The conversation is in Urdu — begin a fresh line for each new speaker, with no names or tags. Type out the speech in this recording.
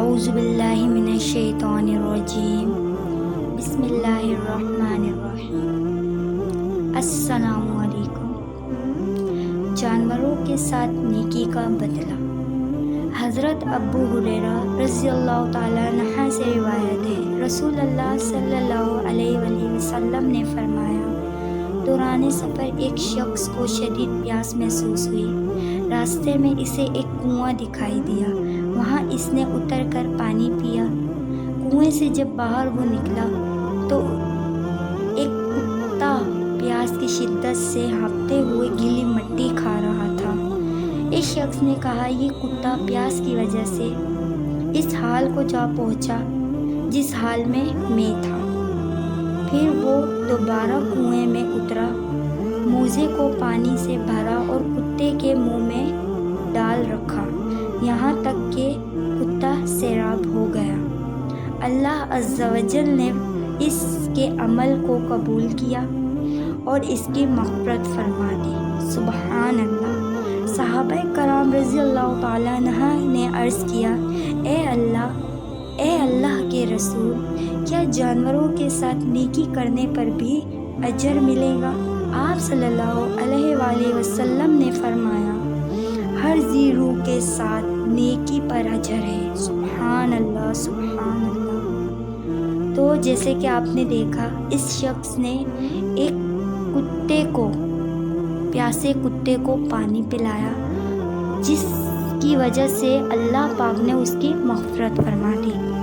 اعوذ باللہ من الشیطان الرجیم بسم اللہ الرحمن الرحیم۔ السلام علیکم۔ جانوروں کے ساتھ نیکی کا بدلہ۔ حضرت ابو ہریرہ رضی اللہ تعالیٰ عنہ سے روایت ہے، رسول اللہ صلی اللہ علیہ وآلہ وسلم نے فرمایا، دوران سفر ایک شخص کو شدید پیاس محسوس ہوئی۔ راستے میں اسے ایک کنواں دکھائی دیا، وہاں اس نے اتر کر پانی پیا۔ کنویں سے جب باہر وہ نکلا تو ایک کتا پیاس کی شدت سے ہانپتے ہوئے گیلی مٹی کھا رہا تھا۔ اس شخص نے کہا، یہ کتا پیاس کی وجہ سے اس حال کو جا پہنچا جس حال میں تھا۔ پھر وہ دوبارہ کنویں میں اترا، موزے کو پانی سے بھرا اور کتے کے منہ میں ڈال رکھا، یہاں تک کہ کتا سیراب ہو گیا۔ اللہ عز و جل نے اس کے عمل کو قبول کیا اور اس کی مغفرت فرما دی۔ سبحان اللہ۔ صحابہ کرام رضی اللہ تعالیٰ عنہ نے عرض کیا، اے اللہ کے رسول، کیا جانوروں کے ساتھ نیکی کرنے پر بھی اجر ملے گا؟ آپ صلی اللہ علیہ وآلہ وسلم نے فرمایا، ہر ذی روح کے ساتھ نیکی پر اجر ہے۔ سبحان اللہ، سبحان اللہ۔ تو جیسے کہ آپ نے دیکھا، اس شخص نے ایک پیاسے کتے کو پانی پلایا، جس کی وجہ سے اللہ پاک نے اس کی مغفرت فرما دی۔